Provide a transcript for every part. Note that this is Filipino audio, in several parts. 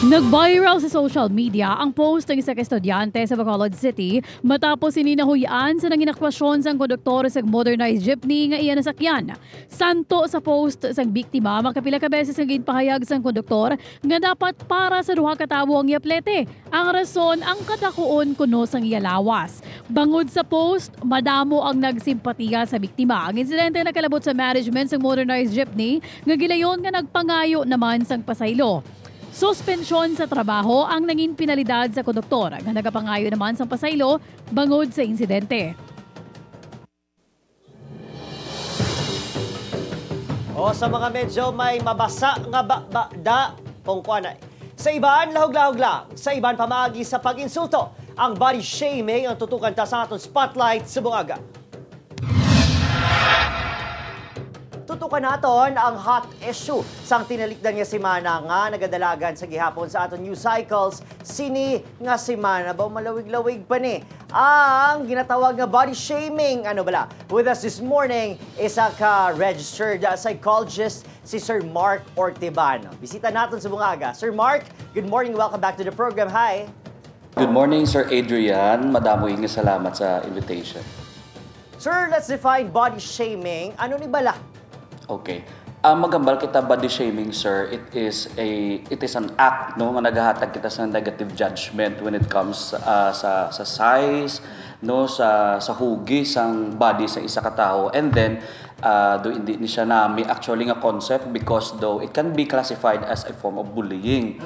Nag-viral sa social media ang post ng isang estudyante sa Bacolod City matapos sininahuyan sa nanginakwasyon sang konduktor sa modernized jeepney nga iyan nasakyan. Santo sa post sang biktima, makapila ka beses ang ginpahayag sang konduktor nga dapat para sa duha ka tawo ang iaplete. Ang rason ang kadakuon kuno sang iyalawas. Bangod sa post, madamo ang nagsimpatiya sa biktima. Ang insidente nakalabot sa management sang modernized jeepney nga gilayon nga nagpangayo naman sang pasaylo. Suspensyon sa trabaho ang naging pinalidad sa konduktor nga nagapangayo naman sa pasaylo bangod sa insidente. O sa mga medyo may mabasa nga da pongkuanay. Sa iban, lahog-lahog lang. Sa iban, pamaagi sa pag-insulto. Ang body shaming ang tutukan ta sa aton spotlight sa bungaga. Tutukan naton ang hot issue sang tinalikdan nga semana nga nagadalagan sa gihapon sa aton news cycles. Sini nga semana ba malawig-lawig pa ni ang ginatawag nga body shaming. Ano bala? With us this morning isa ka registered psychologist si Sir Mark Ortibano. Bisita naton sa bungaga. Sir Mark, good morning. Welcome back to the program. Hi. Good morning, Sir Adrian. Madamo nga salamat sa invitation. Sir, let's define body shaming. Ano ni bala? Okay. Magambal kita body shaming, sir. It is an act no nga nagahatag kita sa negative judgment when it comes sa size, no sa hugis ang body sa isa ka tawo. And then do hindi ni siya nami actually nga concept because though it can be classified as a form of bullying.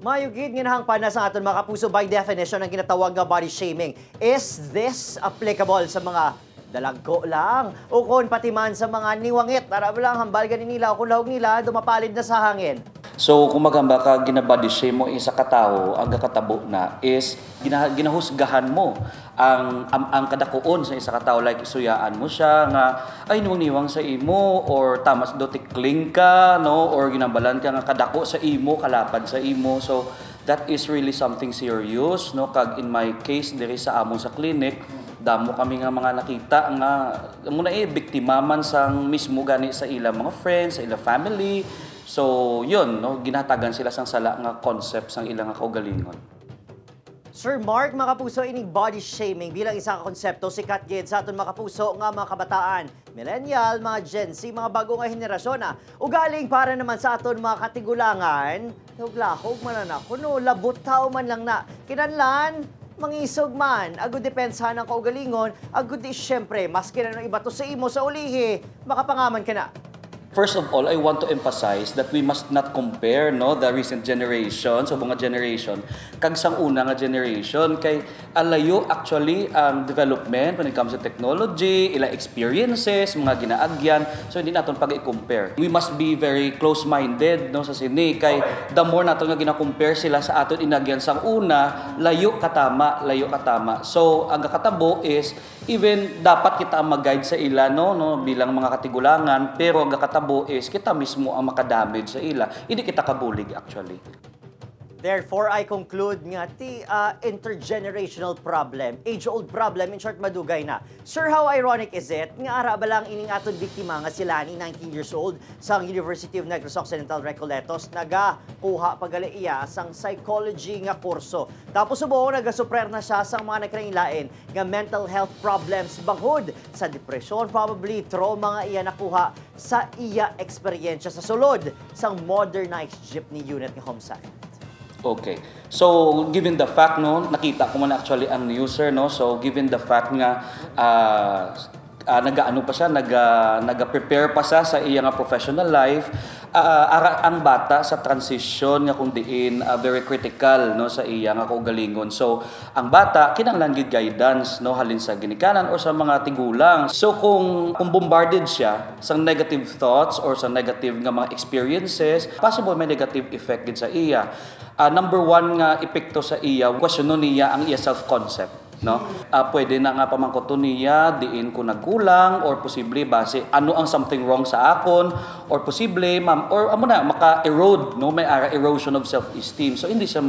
Mayugid nga nahangpan na sa aton mga kapuso by definition ang ginatawag nga body shaming. Is this applicable sa mga dalagko lang o kung pati man sa mga niwangit para lang hambal ganin nila o kung lahog nila dumapalid na sa hangin? So kung magamba ka ginabody shame mo isa ka tawo, ang kakatabo na is ginahusgahan mo ang kadakuon sa isa ka tawo, like isuyaan mo siya nga ay niwang sa imo or tamas do tikling ka no or ginambalan ka nga kadako sa imo, kalapad sa imo. So that is really something serious no. Kag in my case diri sa amon sa clinic, damo kami nga mga nakita nga muna biktima man sang mismo gani sa ilang mga friends, sa ilang family. So yun no, ginatagan sila sang sala nga concept sang ilang nga kaugalingon. Sir Mark, mga kapuso, ining body shaming bilang isang konsepto sikat gid sa aton mga kapuso nga mga kabataan, millennial, mga Gen Z, mga bago nga henerasyon na. Ugaling para naman sa aton mga katigulangan, huglahog man na kuno labot tao man lang na kinanlan mangisog man, agud depensahan ang kaugalingon, agud di syempre, maski na ng iba to sa imo sa ulihi, makapangaman ka na. First of all, I want to emphasize that we must not compare no the recent generation, so mga generation kag sang una nga generation kay alayo actually ang development when it comes to technology, ila experiences, mga ginaagyan. So hindi naton pag-i-compare. We must be very close-minded no sa sini kay the more naton nga gina-compare sila sa aton inagyan sang una, layo katama. So ang katabo is even dapat kita ang mag-guide sa ila no bilang mga katigulangan, pero ang katabo is kita mismo ang makadamage sa ila. Hindi kita kabulig actually. Therefore, I conclude nga ti intergenerational problem, age-old problem, in short, madugay na. Sir, how ironic is it? Nga ara ba lang ining aton biktima nga sila ni 19 years old sa University of Negros Occidental Recoletos nagakuha pagaliiya sang psychology nga kurso. Tapos subo nagasuprer na siya sang mga nagkailain nga mental health problems bangod sa depression, probably trauma nga iya nakuha sa iya eksperyensya sa sulod sang modernized jeepney unit nga homesite. Okay. So, given the fact, no, nakita ko man actually ang news, sir, no? So, given the fact nga, naga-prepare pa sa iya nga professional life, ang bata sa transition nga kung diin very critical no sa iya nga kaugalingon. So ang bata kinahanglan gid guidance no halin sa ginikanan or sa mga tigulang. So kung bombarded siya sa negative thoughts or sa negative nga mga experiences, possible may negative effect gid sa iya. Number one nga epekto sa iya, questionon niya ang iya self-concept. no? Pwede na nga pamangkoton niya diin ko nagkulang or posible base ano ang something wrong sa akon or posible ma'am or amo na maka-erode, no? May erosion of self-esteem. So hindi siya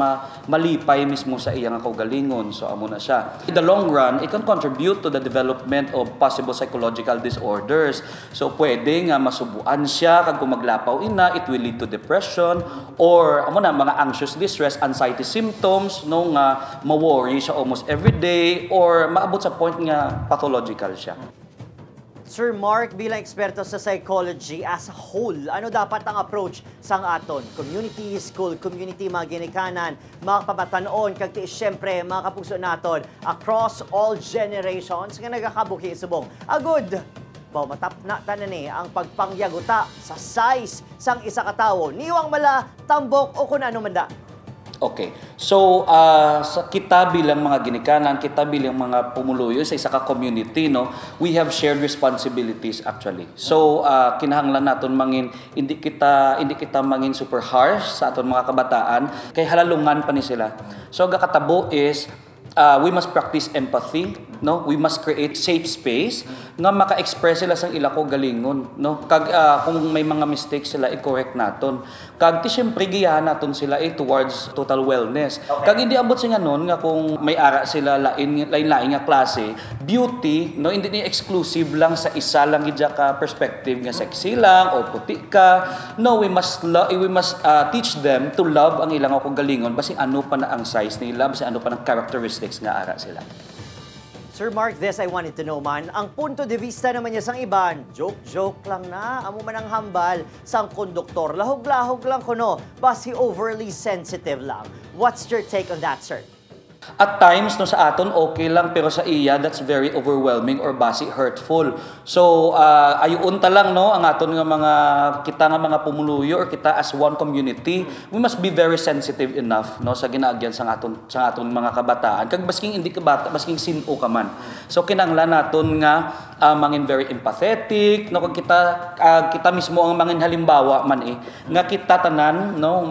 malipay mismo sa iyang kaugalingon. So amo na siya. In the long run, it can contribute to the development of possible psychological disorders. So pwede nga masubuan siya kag kung maglapaw ina, it will lead to depression or amo na mga anxious distress, anxiety symptoms, no, nga ma-worry siya almost every day or maabot sa point nga pathological siya. Sir Mark, bilang eksperto sa psychology as a whole, ano dapat ang approach sang aton? Community, school, community, mga ginikanan, mga kapatanon, kag siyempre, mga kapuso naton, across all generations, nga nagakabuhi subong. Agud! Baw, matap na tanan ang pagpangyaguta sa size sang isa katawo. Niwang mala, tambok o kung ano man da. Okay. So, kita bilang mga ginikanan, kita bilang mga pumuluyo sa isa ka community, no, we have shared responsibilities actually. So, kinahanglan naton mangin hindi kita mangin super harsh sa aton mga kabataan kay halalungan pa ni sila. So, gakatabo is we must practice empathy, no? We must create safe space nga maka-express sila sang ila ko galingon, no? Kag kung may mga mistakes sila i-correct naton. Kag siyempre giyahan naton sila towards total wellness. Okay. Kag hindi ambot singa nun nga kung may ara sila lain nga klase, beauty, no, hindi ni exclusive lang sa isa lang gidya ka perspective nga sexy lang o puti ka. No, we must teach them to love ang ilang ko galingon basi ano pa na ang size nila, basi ano pa ng characteristics nga ara sila. Sir Mark, this I wanted to know man, ang punto de vista naman niya sang iban, joke lang na, amo man ang hambal sang konduktor, lahog-lahog lang kuno, basi overly sensitive lang. What's your take on that, sir? At times, no, sa aton, okay lang, pero sa iya, that's very overwhelming or basi hurtful. So, ayun ta lang, no, ang aton nga kita nga mga pumuluyo or kita as one community, we must be very sensitive enough, no, sa ginaagyan sa aton mga kabataan. Kag basking hindi ka bata, basking sino ka man. So, kinanglan naton nga mangin very empathetic, no, kag kita mismo ang mangin halimbawa man nga kita tanan, no,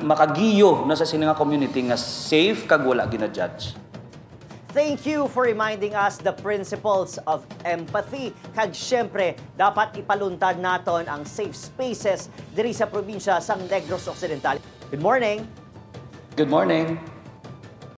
makagiyo na sa sini nga community nga safe kag wala gina-judge. Thank you for reminding us the principles of empathy. Kag syempre, dapat ipaluntad naton ang safe spaces diri sa probinsya sang Negros Occidental. Good morning! Good morning!